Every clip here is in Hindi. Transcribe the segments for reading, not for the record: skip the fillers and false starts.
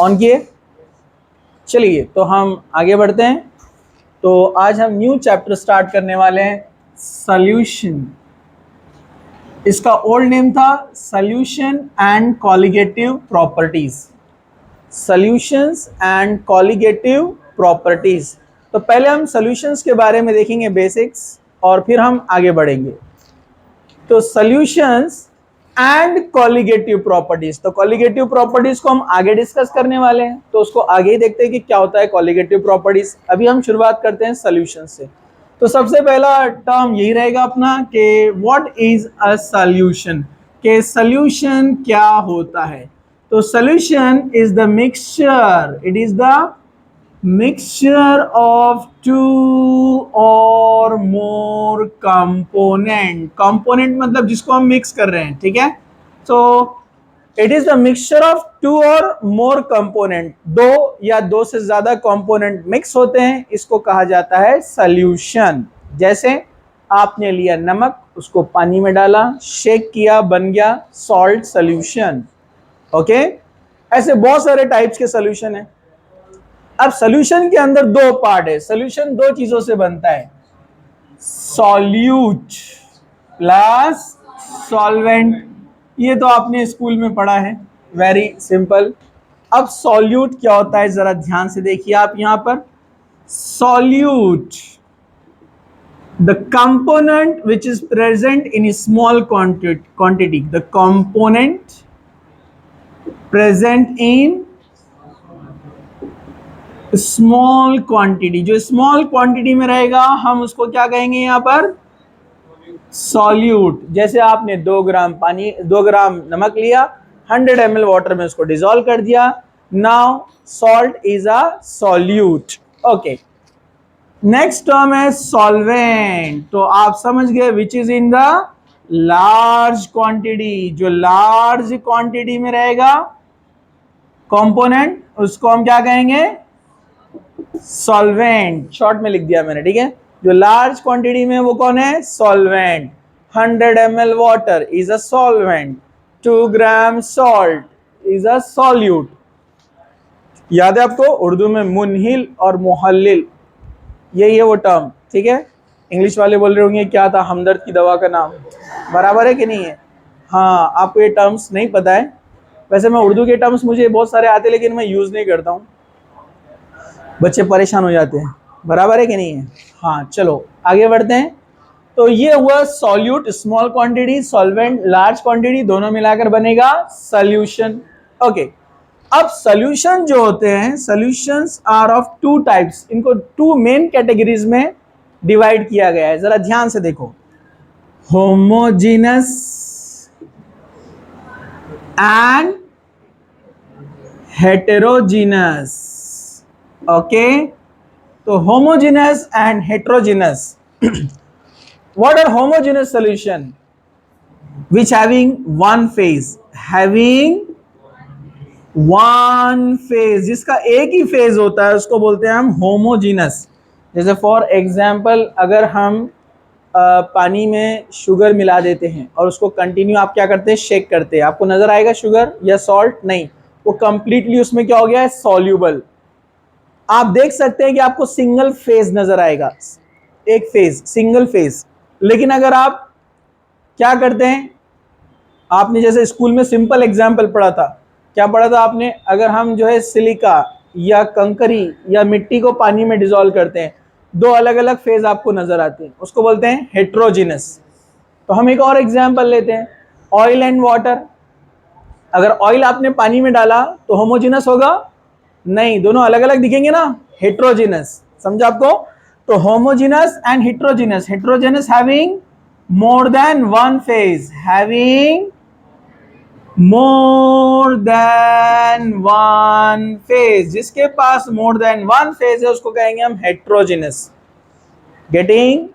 ऑन किए। चलिए तो हम आगे बढ़ते हैं। तो आज हम न्यू चैप्टर स्टार्ट करने वाले हैं, सॉल्यूशन। इसका ओल्ड नेम था solution and colligative properties. Solutions and colligative properties. तो पहले हम सॉल्यूशंस के बारे में देखेंगे बेसिक्स, और फिर हम आगे बढ़ेंगे। तो सॉल्यूशंस एंड कॉलिगेटिव प्रॉपर्टीज, तो कॉलिगेटिव प्रॉपर्टीज को हम आगे डिस्कस करने वाले हैं, तो उसको आगे ही देखते हैं कि क्या होता है कॉलिगेटिव प्रॉपर्टीज। अभी हम शुरुआत करते हैं सॉल्यूशन से। तो सबसे पहला टर्म यही रहेगा अपना कि व्हाट इज अ सॉल्यूशन, कि सॉल्यूशन क्या होता है। तो solution is the mixture, it is the mixture of two or more component मतलब जिसको हम मिक्स कर रहे हैं, ठीक है। तो it is the mixture of two or more component, दो या दो से ज्यादा कंपोनेंट मिक्स होते हैं, इसको कहा जाता है सॉल्यूशन। जैसे आपने लिया नमक, उसको पानी में डाला, शेक किया, बन गया सॉल्ट सॉल्यूशन। ओके, ऐसे बहुत सारे टाइप्स के सॉल्यूशन है। अब सॉल्यूशन के अंदर दो पार्ट है। सॉल्यूशन दो चीजों से बनता है, सॉल्यूट प्लस सॉल्वेंट। ये तो आपने स्कूल में पढ़ा है, वेरी सिंपल। अब सॉल्यूट क्या होता है जरा ध्यान से देखिए आप यहां पर। Solute, the component which is present in small quantity, the component present in small quantity, जो स्मॉल क्वांटिटी में रहेगा हम उसको क्या कहेंगे यहां पर, सॉल्यूट। जैसे आपने 2 ग्राम पानी, 2 ग्राम नमक लिया, 100 ml वाटर में उसको डिसॉल्व कर दिया, now salt is a solute. Okay, next term है सॉल्वेंट। तो आप समझ गए, which is in the large quantity, जो लार्ज क्वांटिटी में रहेगा कंपोनेंट, उसको हम क्या कहेंगे, सॉल्वेंट। शॉर्ट में लिख दिया मैंने, ठीक है। जो लार्ज क्वांटिटी में वो कौन है, solvent. 100 ml water is a solvent, 2 gram salt is a solute. याद है आपको उर्दू में मुनहिल और मुहल्लिल, यही है वो टर्म, ठीक है। इंग्लिश वाले बोल रहे होंगे क्या था हमदर्द की दवा का नाम, बराबर है कि नहीं है। हाँ, आपको ये टर्म्स नहीं पता है। वैसे मैं उर्दू के टर्म्स मुझे बहुत सारे आते हैं, लेकिन मैं यूज नहीं करता हूँ, बच्चे परेशान हो जाते हैं, बराबर है कि नहीं है। हाँ चलो आगे बढ़ते हैं। तो ये हुआ solute small quantity, solvent large quantity, दोनों मिलाकर बनेगा सॉल्यूशन। ओके, अब सॉल्यूशन जो होते हैं, solutions are of two types, इनको 2 मेन कैटेगरीज में डिवाइड किया गया है, जरा ध्यान से देखो। Homogeneous and heterogeneous. ओके, तो homogeneous and heterogeneous. What are homogeneous solution? Which having one phase, having one phase, जिसका एक ही फेज होता है उसको बोलते हैं हम homogeneous। जैसे फॉर एग्जाम्पल अगर हम पानी में शुगर मिला देते हैं और उसको कंटिन्यू आप क्या करते हैं, शेक करते हैं, आपको नजर आएगा शुगर या सॉल्ट, नहीं, वो कंप्लीटली उसमें क्या हो गया है, सॉल्यूबल। आप देख सकते हैं कि आपको सिंगल फेज नजर आएगा, एक फेज, सिंगल फेज। लेकिन अगर आप क्या करते हैं, आपने जैसे स्कूल में सिंपल एग्जांपल पढ़ा था, क्या पढ़ा था आपने, अगर हम जो है सिलिका या कंकरी या मिट्टी को पानी में डिसॉल्व करते हैं, 2 अलग अलग फेज आपको नजर आते हैं, उसको बोलते हैं हेट्रोजिनस। तो हम एक और एग्जाम्पल लेते हैं, ऑयल एंड वाटर। अगर ऑयल आपने पानी में डाला तो होमोजिनस होगा, नहीं, दोनों अलग अलग दिखेंगे ना, हेट्रोजिनस। समझा आपको। तो homogeneous and heterogeneous, heterogeneous having more than one phase, having more than one phase, जिसके पास मोर देन वन फेज है उसको कहेंगे हम हेट्रोजिनस। गेटिंग,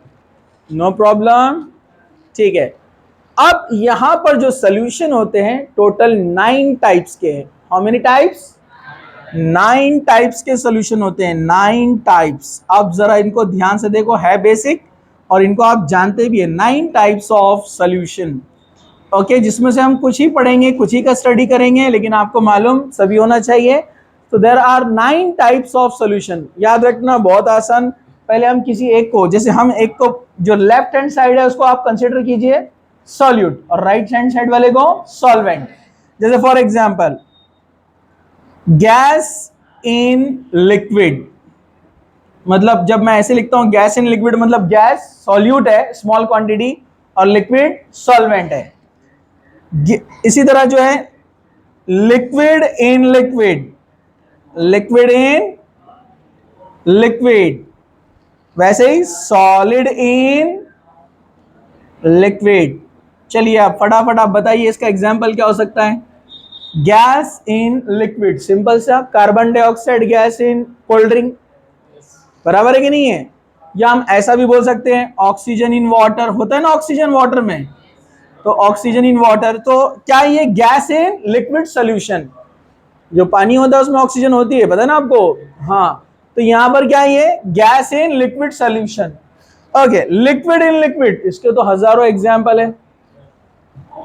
नो प्रॉब्लम, ठीक है। अब यहां पर जो सॉल्यूशन होते हैं टोटल 9 टाइप्स के हैं। हाउ मेनी टाइप्स, 9 टाइप्स के सॉल्यूशन होते हैं, 9 टाइप्स। अब जरा इनको ध्यान से देखो, है बेसिक और इनको आप जानते भी है, 9 टाइप्स ऑफ सॉल्यूशन। ओके, जिसमें से हम कुछ ही पढ़ेंगे, कुछ ही का स्टडी करेंगे, लेकिन आपको मालूम सभी होना चाहिए तो there are 9 types of solution. याद रखना, बहुत आसान। पहले हम किसी एक को, जैसे हम एक को, जो लेफ्ट हैंड साइड है उसको आप कंसिडर कीजिए सॉल्यूट, और राइट हैंड साइड वाले को सॉल्वेंट। जैसे for example gas in liquid, मतलब जब मैं ऐसे लिखता हूं गैस इन लिक्विड, मतलब गैस सॉल्यूट है स्मॉल क्वांटिटी और लिक्विड सॉल्वेंट है। इसी तरह जो है liquid in liquid, liquid in liquid, वैसे ही सॉलिड इन लिक्विड। चलिए आप फटाफट आप बताइए इसका एग्जाम्पल क्या हो सकता है। गैस इन लिक्विड, सिंपल सा, carbon dioxide gas in cold drink, बराबर है कि नहीं है। या हम ऐसा भी बोल सकते हैं ऑक्सीजन इन वाटर, होता है ना ऑक्सीजन वाटर में, तो ऑक्सीजन इन वाटर। तो क्या ये गैस इन लिक्विड सोल्यूशन, जो पानी होता है उसमें ऑक्सीजन होती है, पता है ना आपको। हाँ, तो यहां पर क्या है, ये gas in liquid solution. Okay, liquid in liquid, इसके तो हजारों एग्जाम्पल है।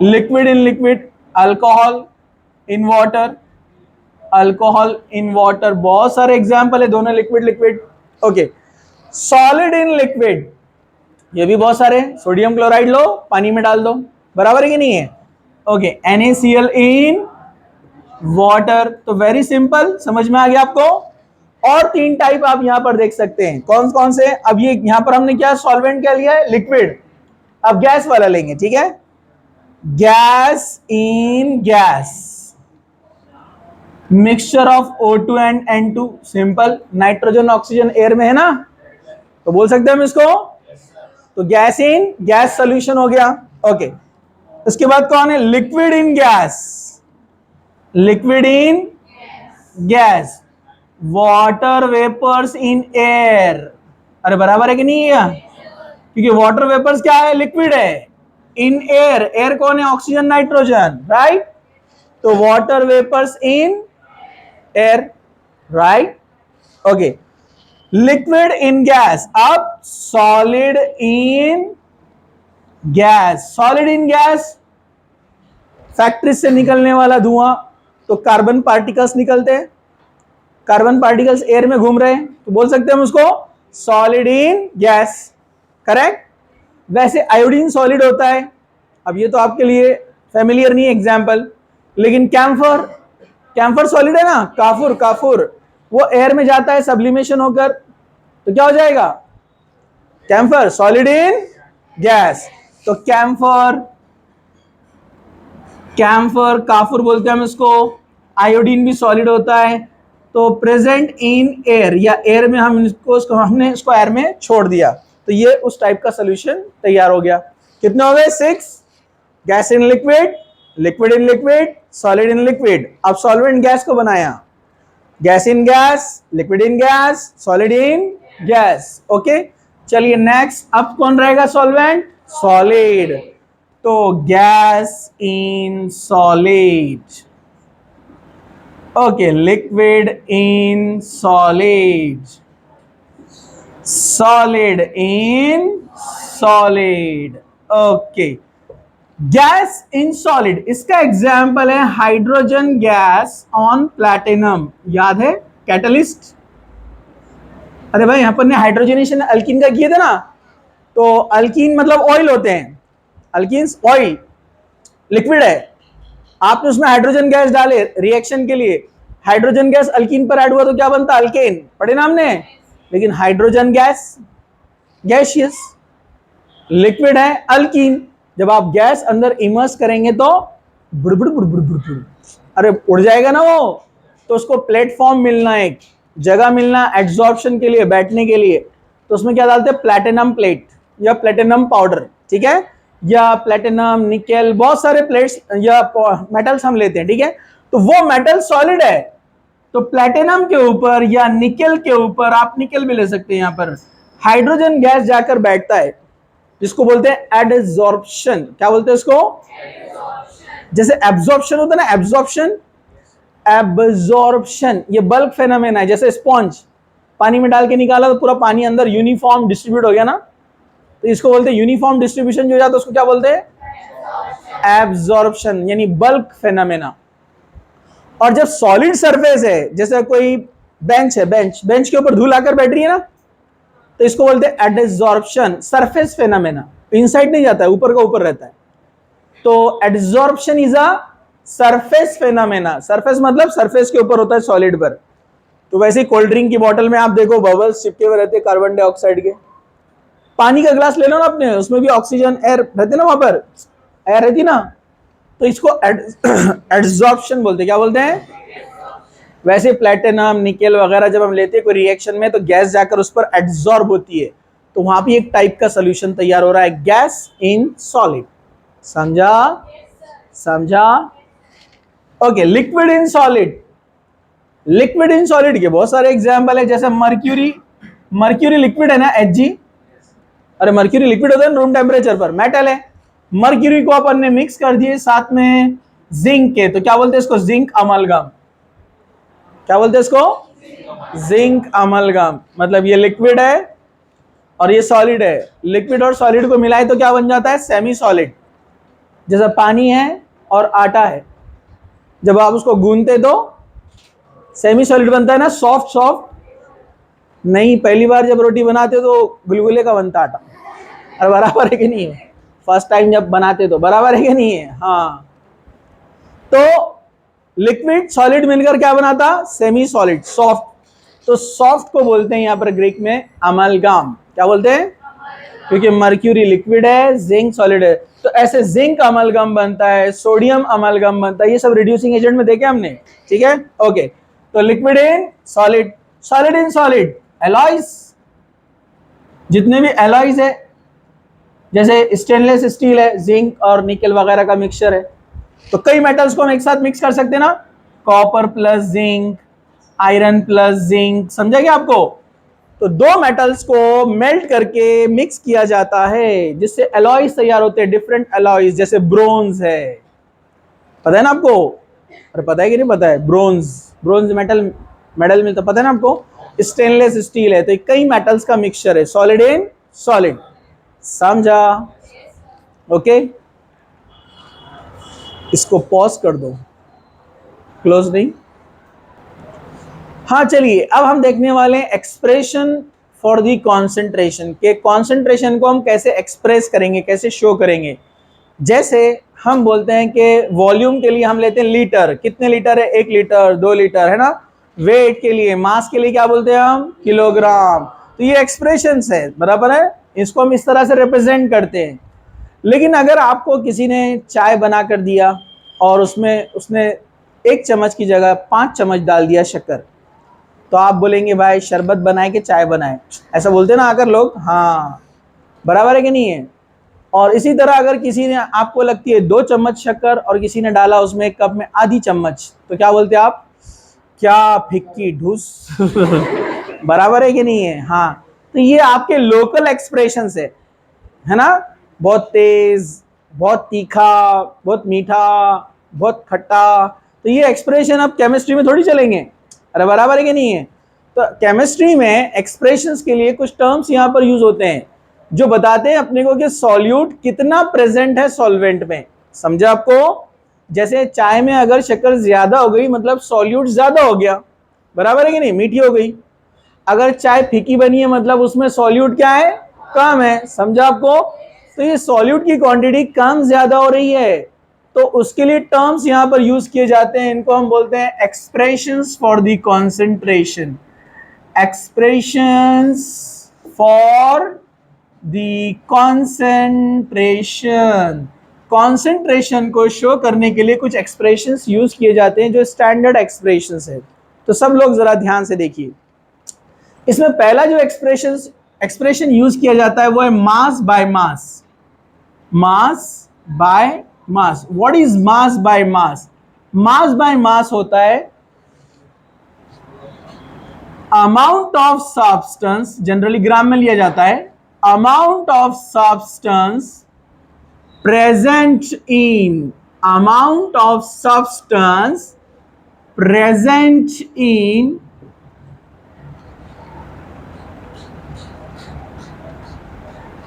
Liquid in liquid, alcohol in water, alcohol in water, बहुत सारे एग्जाम्पल है, दोनों liquid liquid. Okay, solid in liquid, ये भी बहुत सारे, सोडियम क्लोराइड लो पानी में डाल दो, बराबर है कि नहीं है। ओके, NaCl इन वाटर, तो वेरी सिंपल, समझ में आ गया आपको। और 3 टाइप आप यहां पर देख सकते हैं, कौन कौन से। अब ये यहां पर हमने क्या सॉल्वेंट क्या लिया है, लिक्विड। अब गैस वाला लेंगे, ठीक है। Gas in gas, mixture of O2 and N2, simple, nitrogen oxygen air में है ना, तो बोल सकते हैं हम इसको। तो गैस इन गैस सोल्यूशन हो गया। ओके, इसके बाद कौन है, liquid in gas, liquid in gas, water vapours in air. अरे बराबर है कि नहीं है, क्योंकि वाटर वेपर्स क्या है, लिक्विड है। इन एयर, एयर कौन है, ऑक्सीजन नाइट्रोजन, राइट। तो water vapours in air, right. Okay, liquid in gas, अब solid in gas, solid in gas, factory से निकलने वाला धुआं, तो कार्बन पार्टिकल्स निकलते हैं, कार्बन पार्टिकल्स एयर में घूम रहे हैं, तो बोल सकते हैं हम उसको सॉलिड इन गैस, करेक्ट। वैसे आयोडीन सॉलिड होता है, अब ये तो आपके लिए फेमिलियर नहीं है एग्जाम्पल, लेकिन कैम्फर, कैम्फर सॉलिड है ना, काफुर, काफुर, वो एयर में जाता है सब्लिमेशन होकर, तो क्या हो जाएगा, कैम्फर सॉलिड इन गैस। तो कैम्फर, कैम्फर काफुर बोलते हैं हम इसको। आयोडीन भी सॉलिड होता है, तो प्रेजेंट इन एयर, या एयर में हम हमने इसको एयर में छोड़ दिया, तो ये उस टाइप का सोल्यूशन तैयार हो गया। कितने हो गए, 6। Gas in liquid, liquid in liquid, solid in liquid. अब सॉल्वेंट गैस को बनाया, gas in gas, liquid in gas, solid in gas. Okay, चलिए नेक्स्ट, अब कौन रहेगा सॉल्वेंट, सॉलिड। तो gas in solid, okay, liquid in solid, solid in solid. Okay, gas in solid, इसका एग्जाम्पल है हाइड्रोजन गैस ऑन प्लैटिनम, याद है कैटलिस्ट। अरे भाई यहाँ पर ने हाइड्रोजनेशन अल्कीन का किए थे ना, तो अल्कीन मतलब ऑयल होते हैं, अल्कीन्स ऑयल, लिक्विड है, आपने उसमें हाइड्रोजन गैस डाले रिएक्शन के लिए, हाइड्रोजन गैस अल्कीन पर ऐड हुआ तो क्या बनता, अल्केन, पढ़े ना हमने। लेकिन हाइड्रोजन गैस गैसियस, लिक्विड है अल्कीन, जब आप गैस अंदर इमर्स करेंगे तो बुड़बुड़ बुड़बुड़ बुड़बुड़, अरे उड़ जाएगा ना वो, तो उसको प्लेटफॉर्म मिलना, एक जगह मिलना एब्जॉर्प्शन के लिए, बैठने के लिए, तो उसमें क्या डालते हैं, प्लैटिनम प्लेट या प्लैटिनम पाउडर, ठीक है, या प्लैटिनम, निकेल, बहुत सारे प्लेट्स या मेटल्स हम लेते हैं, ठीक है। तो वो मेटल सॉलिड है, तो प्लैटिनम के ऊपर या निकेल के ऊपर, आप निकेल भी ले सकते हैं, यहां पर हाइड्रोजन गैस जाकर बैठता है, जिसको बोलते हैं एडसॉर्प्शन। क्या बोलते हैं इसको, जैसे एब्जॉर्प्शन होता है ना, एब्जॉर्प्शन, एब्जॉर्प्शन, ये बल्क फेनोमेना है। जैसे स्पॉन्ज पानी में डाल के निकाला तो पूरा पानी अंदर यूनिफॉर्म डिस्ट्रीब्यूट हो गया ना, तो इसको बोलते हैं यूनिफॉर्म डिस्ट्रीब्यूशन जो हो जाता है उसको क्या बोलते हैं, एब्जॉर्प्शन, यानी बल्क फेनोमेना। और जब सॉलिड सरफेस है, जैसे कोई बेंच है, बेंच के ऊपर धूल आकर बैठ रही है ना, तो इसको बोलते हैं एडसॉर्प्शन, सरफेस फेनोमेना। इनसाइड नहीं जाता है, ऊपर का ऊपर रहता है। तो adsorption is a surface phenomena. Surface मतलब सरफेस के ऊपर होता है सॉलिड पर। तो वैसे कोल्ड ड्रिंक की बोतल में आप देखो बबल्स चिपके हुए रहते हैं कार्बन डाइऑक्साइड के। पानी का ग्लास ले लो ना अपने, उसमें भी ऑक्सीजन एयर रहती ना, वहां पर एयर रहती ना, तो इसको एडसॉर्प्शन बोलते हैं। क्या बोलते हैं? वैसे प्लेटिनम निकेल वगैरह जब हम लेते हैं कोई रिएक्शन में, तो गैस जाकर उस पर एडसॉर्ब होती है, तो वहां भी एक टाइप का सोल्यूशन तैयार हो रहा है, गैस इन सॉलिड। समझा? समझा? Okay, liquid in solid. Liquid in solid के बहुत सारे एग्जांपल है, जैसे मर्क्यूरी। मर्क्यूरी लिक्विड है ना, Hg। अरे मर्क्यूरी लिक्विड होता है रूम टेम्परेचर पर, मेटल है। मर्क्यूरी को अपन ने मिक्स कर दिए साथ में जिंक के, तो क्या बोलते हैं इसको? Zinc amalgam. क्या बोलते हैं इसको? Zinc amalgam. मतलब ये लिक्विड है और ये सॉलिड है। लिक्विड और सॉलिड को मिलाए तो क्या बन जाता है? Semi solid. जैसा पानी है और आटा है, जब आप उसको गूंदते तो सेमी सॉलिड बनता है ना, सॉफ्ट सॉफ्ट। नहीं, पहली बार जब रोटी बनाते हो तो गुलगुले का बनता आटा। अरे बराबर है कि नहीं है? फर्स्ट टाइम जब बनाते तो बराबर है कि नहीं है? हाँ। तो लिक्विड सॉलिड मिलकर क्या बनाता? Semi solid, soft. तो सॉफ्ट को बोलते हैं यहां पर ग्रीक में अमलगाम। क्या बोलते हैं? क्योंकि मर्क्यूरी लिक्विड है, जिंक सॉलिड है, तो ऐसे जिंक अमलगम बनता है, सोडियम अमलगम बनता है। ये सब रिड्यूसिंग एजेंट में देखे हमने, ठीक है? ओके, तो liquid in solid, solid in solid, alloys. जितने भी एलॉयज है, जैसे स्टेनलेस स्टील है, जिंक और निकेल वगैरह का मिक्सचर है, तो कई मेटल्स को हम एक साथ मिक्स कर सकते हैं ना, copper plus zinc, iron plus zinc. समझा क्या आपको? तो दो मेटल्स को मेल्ट करके मिक्स किया जाता है, जिससे एलॉयज तैयार होते हैं, डिफरेंट एलॉयज। जैसे ब्रोंज है, पता है ना आपको? अरे पता है कि नहीं पता है? ब्रोंज, ब्रोंज मेटल, मेडल में तो पता है ना आपको? स्टेनलेस स्टील है। तो कई मेटल्स का मिक्सचर है, सॉलिड इन सॉलिड। समझा? ओके, इसको पॉज कर दो, क्लोज नहीं। हाँ, चलिए अब हम देखने वाले हैं एक्सप्रेशन फॉर दी कॉन्सेंट्रेशन, के कॉन्सेंट्रेशन को हम कैसे एक्सप्रेस करेंगे, कैसे शो करेंगे। जैसे हम बोलते हैं कि वॉल्यूम के लिए हम लेते हैं लीटर। कितने लीटर है? 1 लीटर, 2 लीटर, है ना? वेट के लिए, मास के लिए क्या बोलते हैं हम? किलोग्राम। तो ये एक्सप्रेशंस है, बराबर है? इसको हम इस तरह से रिप्रेजेंट करते हैं। लेकिन अगर आपको किसी ने चाय बना कर दिया और उसमें उसने 1 चम्मच की जगह 5 चम्मच डाल दिया शक्कर, तो आप बोलेंगे भाई शरबत बनाए कि चाय बनाए? ऐसा बोलते हैं ना आकर लोग। हाँ, बराबर है कि नहीं है? और इसी तरह अगर किसी ने, आपको लगती है 2 चम्मच शक्कर और किसी ने डाला उसमें 1 कप में आधी चम्मच, तो क्या बोलते हैं आप? क्या फिक्की ढूस। बराबर है कि नहीं है? हाँ। तो ये आपके लोकल एक्सप्रेशंस है ना? बहुत तेज, बहुत तीखा, बहुत मीठा, बहुत खट्टा। तो ये एक्सप्रेशन अब केमिस्ट्री में थोड़ी चलेंगे। अरे बराबर है कि नहीं है? तो केमिस्ट्री में एक्सप्रेशंस के लिए कुछ टर्म्स यहाँ पर यूज होते हैं जो बताते हैं अपने को कि सॉल्यूट कितना प्रेजेंट है सॉल्वेंट में। समझा आपको? जैसे चाय में अगर शक्कर ज्यादा हो गई मतलब सॉल्यूट ज्यादा हो गया, बराबर है कि नहीं? मीठी हो गई। अगर चाय फीकी बनी है मतलब उसमें सॉल्यूट क्या है? कम है। समझा आपको? तो ये सॉल्यूट की क्वांटिटी कम ज्यादा हो रही है, तो उसके लिए टर्म्स यहां पर यूज किए जाते हैं। इनको हम बोलते हैं expressions for the concentration. Expressions for the concentration. Concentration को शो करने के लिए कुछ एक्सप्रेशंस यूज किए जाते हैं जो स्टैंडर्ड एक्सप्रेशंस है। तो सब लोग जरा ध्यान से देखिए। इसमें पहला जो एक्सप्रेशन यूज किया जाता है वो है mass by mass. Mass by mass. What is mass by mass? Mass by mass होता है अमाउंट ऑफ सब्सटेंस, जनरली ग्राम में लिया जाता है, amount of substance present in, amount of substance present in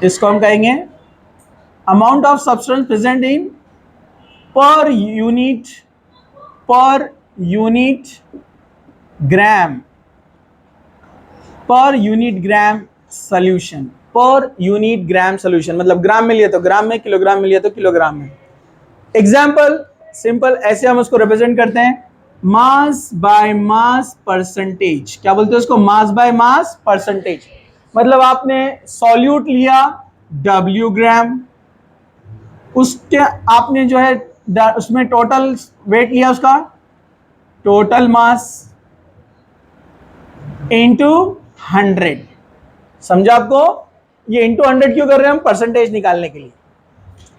इसको हम कहेंगे amount of substance present in per unit gram per unit gram solution, per unit gram solution, मतलब ग्राम में लिया तो ग्राम में, किलोग्राम में लिया तो किलोग्राम में। एग्जाम्पल सिंपल ऐसे हम उसको रिप्रेजेंट करते हैं, मास बाय मास परसेंटेज। क्या बोलते हैं उसको? Mass by mass percentage. मतलब आपने सॉल्यूट लिया W ग्राम, उसके आपने जो है उसमें टोटल वेट लिया उसका, टोटल मास इंटू 100। समझा आपको? ये इंटू 100 क्यों कर रहे हैं हम? परसेंटेज निकालने के लिए।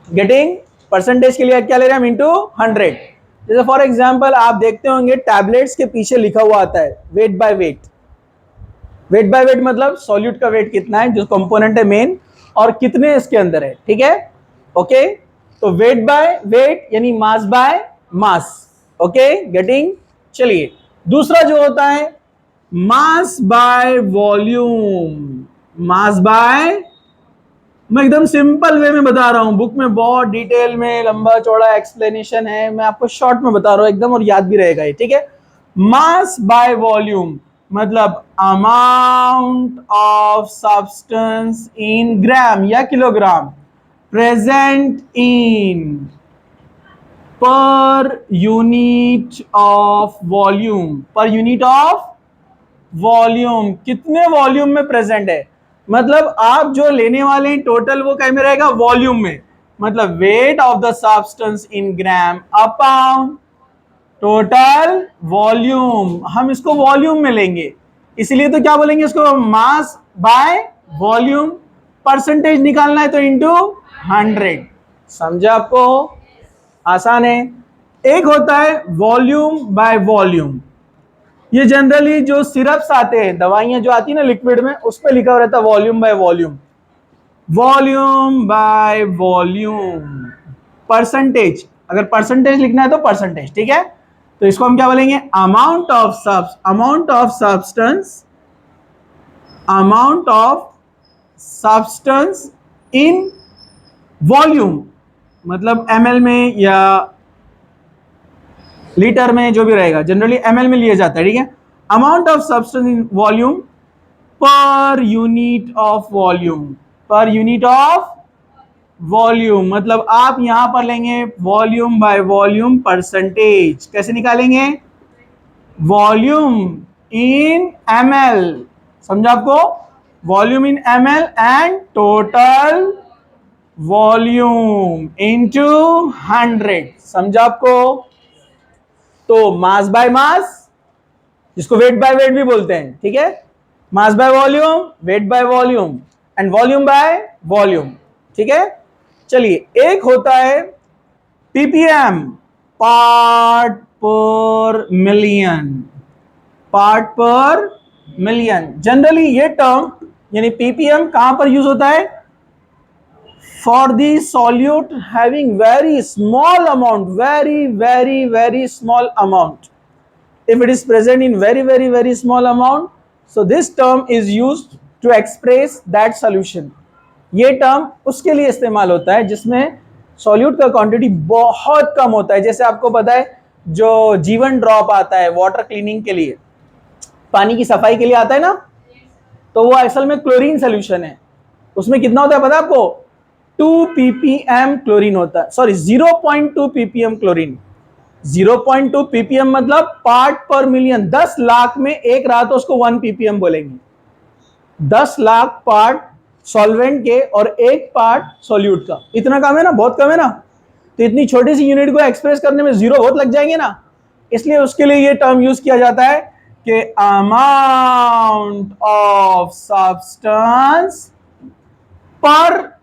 गेटिंग? परसेंटेज के लिए क्या ले रहे हैं हम? इंटू 100। जैसे फॉर एग्जांपल आप देखते होंगे टैबलेट्स के पीछे लिखा हुआ आता है weight by weight. Weight by weight मतलब सॉल्यूट का वेट कितना है, जो कंपोनेंट है मेन, और कितने इसके अंदर है। ठीक है, ओके। तो वेट बाय वेट यानी mass by mass. Okay, getting? चलिए दूसरा जो होता है mass by volume. Mass by, मैं एकदम सिंपल वे में बता रहा हूं, बुक में बहुत डिटेल में लंबा चौड़ा एक्सप्लेनेशन है, मैं आपको शॉर्ट में बता रहा हूं एकदम, और याद भी रहेगा ये। ठीक है, मास बाय वॉल्यूम मतलब अमाउंट ऑफ सब्सटेंस इन ग्राम या kilogram present in per unit of volume. Per unit of volume, कितने वॉल्यूम में प्रेजेंट है, मतलब आप जो लेने वाले हैं टोटल वो क्या में रहेगा? वॉल्यूम में। मतलब weight of the substance in gram upon total volume, हम इसको वॉल्यूम में लेंगे, इसलिए तो क्या बोलेंगे इसको? Mass by volume. परसेंटेज निकालना है तो इंटू 100। समझा आपको? आसान है। एक होता है वॉल्यूम बाय वॉल्यूम, ये जनरली जो सिरप्स आते हैं, दवाइयां जो आती है ना लिक्विड में, उस पर लिखा रहता है volume by volume. Volume by volume. Percentage, अगर परसेंटेज लिखना है तो परसेंटेज। ठीक है, तो इसको हम क्या बोलेंगे? Amount of substance, amount of substance in volume, मतलब ml में या लीटर में, जो भी रहेगा, जनरली ml में लिया जाता है। ठीक है, amount of substance in volume per unit of volume. Per unit of volume मतलब आप यहां पर लेंगे वॉल्यूम बाय वॉल्यूम परसेंटेज। कैसे निकालेंगे? Volume in ml। समझा आपको? Volume in ml and total volume into 100। समझा आपको? तो मास बाय मास, जिसको वेट बाय वेट भी बोलते हैं। ठीक है, mass by volume, weight by volume and volume by volume. ठीक है, चलिए एक होता है पीपीएम, पार्ट पर मिलियन। पार्ट पर मिलियन, जनरली ये टर्म यानी पीपीएम कहां पर यूज होता है? For the solute having very small amount, very small amount. If it is present in very small amount, so this term is used to express that solution. ये टर्म उसके लिए इस्तेमाल होता है जिसमें सॉल्यूट का क्वांटिटी बहुत कम होता है। जैसे आपको पता है जो जीवन ड्रॉप आता है वाटर क्लीनिंग के लिए, पानी की सफाई के लिए आता है ना, तो वो असल में क्लोरीन सोल्यूशन है। उसमें कितना होता है पता है आपको? 2 ppm क्लोरीन होता है, सॉरी 0.2 ppm क्लोरीन। 0.2 ppm मतलब पार्ट पर मिलियन। 10 लाख में एक रहा तो उसको 1 ppm बोलेंगे। 10 लाख पार्ट सॉल्वेंट के और एक पार्ट सॉल्यूट का, इतना कम है ना, बहुत कम है ना। तो इतनी छोटी सी यूनिट को एक्सप्रेस करने में जीरो बहुत लग जाएंगे ना, इसलिए उसके लिए ये टर्म यूज किया जाता है कि amount of substance per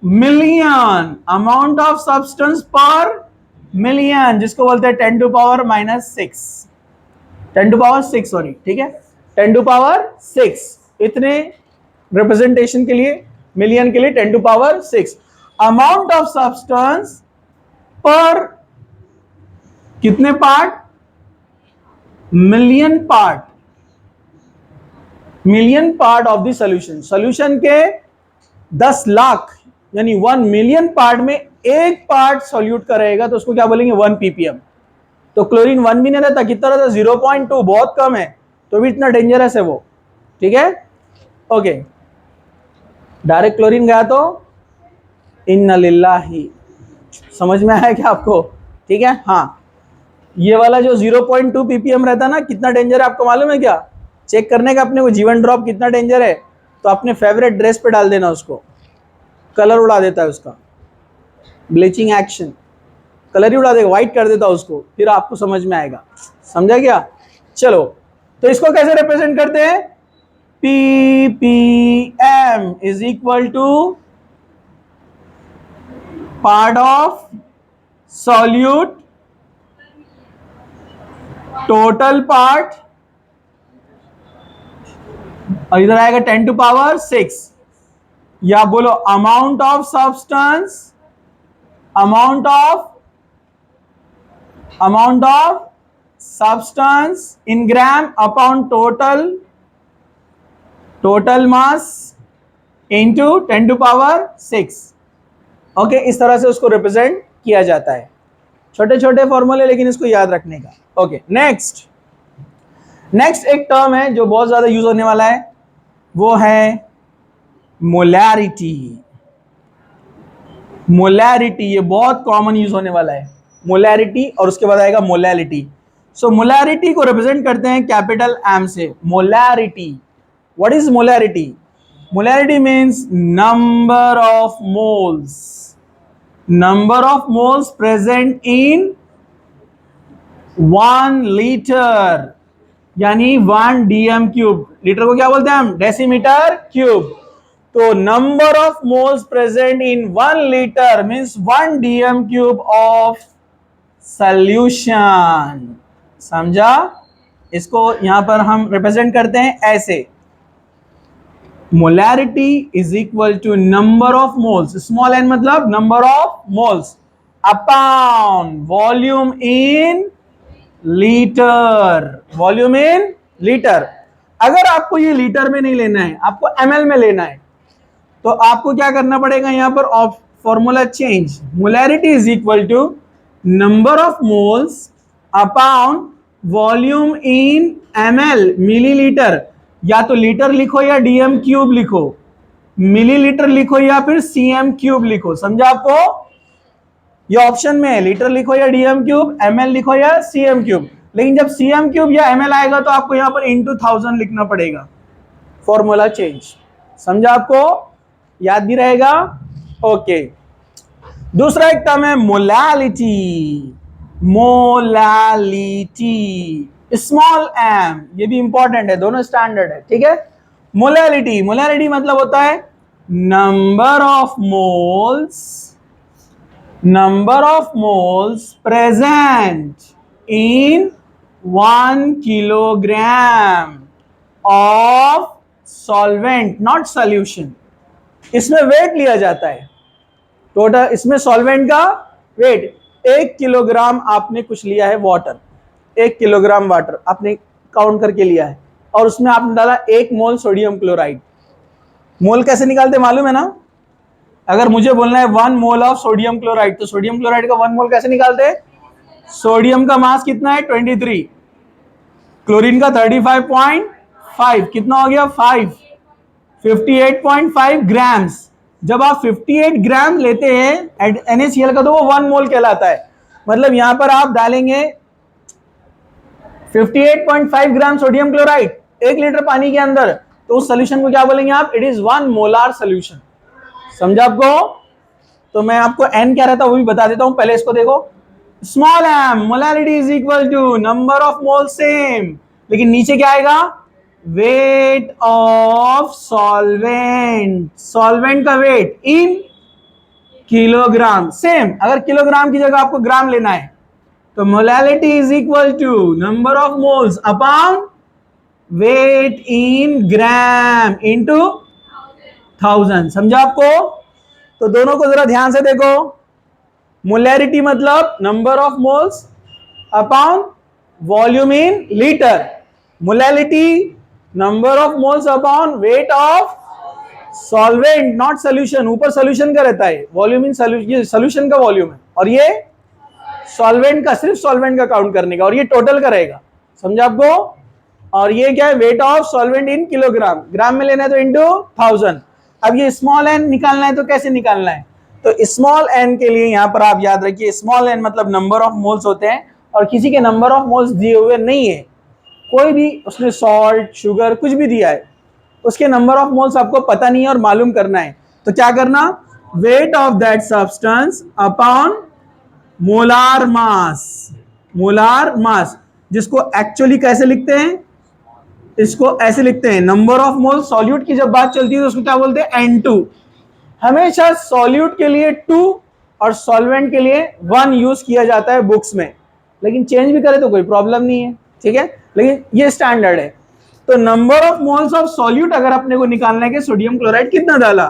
million. Amount of substance per million, जिसको बोलते हैं 10 to power -6, 10 to power 6, sorry. ठीक है, 10 टू पावर 6, इतने रिप्रेजेंटेशन के लिए, मिलियन के लिए 10 to power 6। Amount of substance per कितने part? Million part, million part of the solution. Solution के 10 लाख यानी 1 मिलियन पार्ट में एक पार्ट सॉल्यूट का रहेगा तो उसको क्या बोलेंगे? 1 ppm। तो क्लोरीन 1 भी नहीं रहता, कितना रहता 0.2, बहुत कम है, तो भी इतना डेंजरस है वो, ठीक है। ओके, डायरेक्ट क्लोरीन गया तो इन्ना लिल्लाही, समझ में आया क्या आपको, ठीक है। हाँ, ये वाला जो 0.2 ppm रहता है ना, कितना डेंजर है आपको मालूम है क्या? चेक करने का अपने को जीवन ड्रॉप कितना डेंजर है, तो अपने फेवरेट ड्रेस पे डाल देना उसको, कलर उड़ा देता है उसका, ब्लीचिंग एक्शन, कलर ही उड़ा देगा, व्हाइट कर देता उसको, फिर आपको समझ में आएगा, समझा क्या? चलो, तो इसको कैसे रिप्रेजेंट करते हैं? ppm is equal to part of solute total part, और इधर आएगा 10 टू पावर 6, या बोलो amount of substance, amount of substance in gram upon total mass into 10 to power 6। Okay, इस तरह से उसको रिप्रेजेंट किया जाता है, छोटे छोटे फॉर्मूले, लेकिन इसको याद रखने का। ओके, नेक्स्ट एक टर्म है जो बहुत ज्यादा यूज होने वाला है, वो है मोलैरिटी। ये बहुत कॉमन यूज होने वाला है, मोलैरिटी, और उसके बाद आएगा मोलैलिटी। सो मोलैरिटी को रिप्रेजेंट करते हैं कैपिटल एम से, molarity. What is molarity? Molarity means number of moles present in 1 litre, यानी 1 dm क्यूब। लीटर को क्या बोलते हैं हम? Decimetre cube. तो number of moles present in 1 litre means 1 dm cube of solution. समझा? इसको यहां पर हम रिप्रेजेंट करते हैं ऐसे, molarity is equal to number of moles, small n मतलब number of moles, upon volume in litre, volume in litre. अगर आपको ये लीटर में नहीं लेना है, आपको ml में लेना है, तो आपको क्या करना पड़ेगा? यहां पर formula change, molarity is equal to number of moles upon volume in ml, millilitre. या तो लीटर लिखो या dm क्यूब लिखो, मिलीलीटर लिखो या फिर cm क्यूब लिखो। समझा आपको? ये ऑप्शन में है, लीटर लिखो या dm क्यूब, ml लिखो या cm क्यूब। लेकिन जब cm क्यूब या ml आएगा तो आपको यहां पर इंटू 1000 लिखना पड़ेगा, फॉर्मूला चेंज। समझा आपको? याद भी रहेगा? ओके, दूसरा एक टर्म है मोलैलिटी। स्मॉल m, ये भी इंपॉर्टेंट है, दोनों स्टैंडर्ड है, ठीक है। मोलैलिटी मतलब होता है number of moles present in 1 kilogram of solvent, not solution. इसमें वेट लिया जाता है टोटल, इसमें सॉल्वेंट का वेट 1 किलोग्राम आपने कुछ लिया है, वाटर, 1 किलोग्राम वाटर आपने काउंट करके लिया है, और उसमें आपने डाला 1 मोल सोडियम क्लोराइड। मोल कैसे निकालते मालूम है ना? अगर मुझे बोलना है 1 मोल ऑफ सोडियम क्लोराइड, तो सोडियम क्लोराइड का 1 मोल कैसे निकालते हैं? सोडियम का मास कितना है? 23, क्लोरीन का 35.5, कितना हो गया? 58.5 ग्राम्स। जब आप 58 ग्राम लेते हैं NaCl का, तो वो 1 मोल कहलाता है। मतलब यहां पर आप डालेंगे 58.5 ग्राम सोडियम क्लोराइड 1 लीटर पानी के अंदर, तो उस सोल्यूशन को क्या बोलेंगे आप? It is 1 molar solution. समझा आपको? तो मैं आपको n क्या रहता है वो भी बता देता हूं, पहले इसको देखो। Small m, molarity is equal to number of mole, same, लेकिन नीचे क्या आएगा? वेट ऑफ सॉल्वेंट का वेट इन किलोग्राम, सेम। अगर किलोग्राम की जगह आपको ग्राम लेना है, तो molality is equal to number of moles upon weight in gram into 1000। समझा आपको? तो दोनों को जरा ध्यान से देखो। मोलैरिटी मतलब number of moles upon volume in litre, molality number of moles upon wait of solvent, not solution. ऊपर सोल्यूशन का रहता है, वॉल्यूम इन सोल्यूशन का वॉल्यूम है, और ये सॉल्वेंट का, सिर्फ सॉल्वेंट का काउंट करने का, और ये टोटल का रहेगा, समझा आपको। और ये क्या है, weight of solvent in kilogram, gram में लेना है तो इंटू 1000। अब ये स्मॉल एन निकालना है तो कैसे निकालना है, तो स्मॉल एन के लिए यहां पर आप याद रखिए, स्मॉल एन मतलब नंबर ऑफ मोल्स होते हैं, और किसी के नंबर ऑफ मोल्स दिए हुए नहीं है, कोई भी उसने सॉल्ट शुगर कुछ भी दिया है, उसके नंबर ऑफ मोल्स आपको पता नहीं है और मालूम करना है, तो क्या करना, weight of that substance upon molar mass, molar mass, जिसको एक्चुअली कैसे लिखते हैं, इसको ऐसे लिखते हैं, नंबर ऑफ मोल, सॉल्यूट की जब बात चलती है तो उसको क्या बोलते हैं, N2। हमेशा सॉल्यूट के लिए 2 और सॉल्वेंट के लिए 1 यूज किया जाता है बुक्स में, लेकिन चेंज भी करे तो कोई प्रॉब्लम नहीं है, ठीक है, लेकिन ये स्टैंडर्ड है। तो number of moles of solute अगर अपने को निकालना है कि सोडियम क्लोराइड कितना डाला,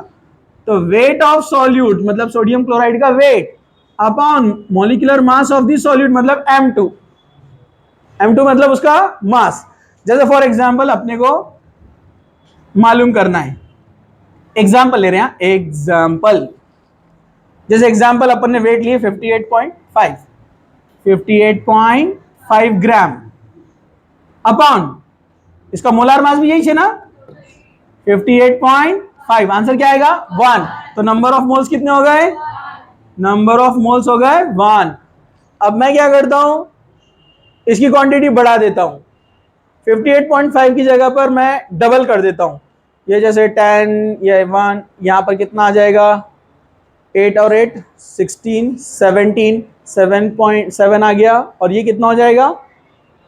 तो वेट ऑफ सॉल्यूट मतलब सोडियम क्लोराइड का weight upon molecular mass of the solute मतलब M2, M2 मतलब उसका मास। जैसे फॉर एग्जांपल अपने को मालूम करना है, एग्जांपल ले रहे हैं, एग्जांपल, जैसे एग्जांपल अपन ने वेट लिए 58.5 ग्राम अपॉन इसका मोलार मास भी यही है ना 58.5, आंसर क्या आएगा 1, तो नंबर ऑफ मोल्स कितने हो गए, नंबर ऑफ मोल्स हो गए 1। अब मैं क्या करता हूं, इसकी क्वांटिटी बढ़ा देता हूं, 58.5 की जगह पर मैं डबल कर देता हूं, ये जैसे 10 या 1, यहां पर कितना आ जाएगा, 8 और 8 16, 17, 7.7 आ गया, और ये कितना हो जाएगा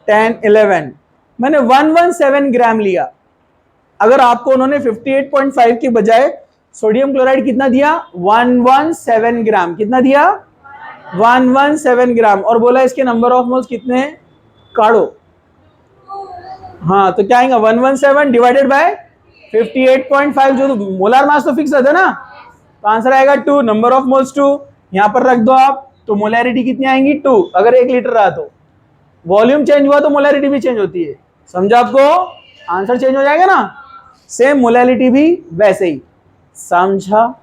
10, 11, मैंने 117 ग्राम लिया। अगर आपको उन्होंने 58.5 के बजाय सोडियम क्लोराइड कितना दिया, 117 ग्राम, कितना दिया 117 ग्राम, और बोला इसके नंबर ऑफ मोल्स कितने हैं, काढ़ो, हाँ तो क्या आएगा 117 डिवाइडेड बाय 58.5, जो मोलार मास तो फिक्स रहता है ना, तो आंसर आएगा 2, नंबर ऑफ मोल्स 2, यहां पर रख दो आप, तो मोलैरिटी कितनी आएंगी 2, अगर 1 लीटर रहा तो वॉल्यूम चेंज हुआ तो मोलैरिटी भी चेंज होती है, समझा आपको, आंसर चेंज हो जाएगा ना, सेम मोलैरिटी भी वैसे ही, समझा।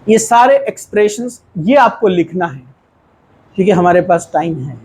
ये सारे एक्सप्रेशंस ये आपको लिखना है, क्योंकि हमारे पास टाइम है।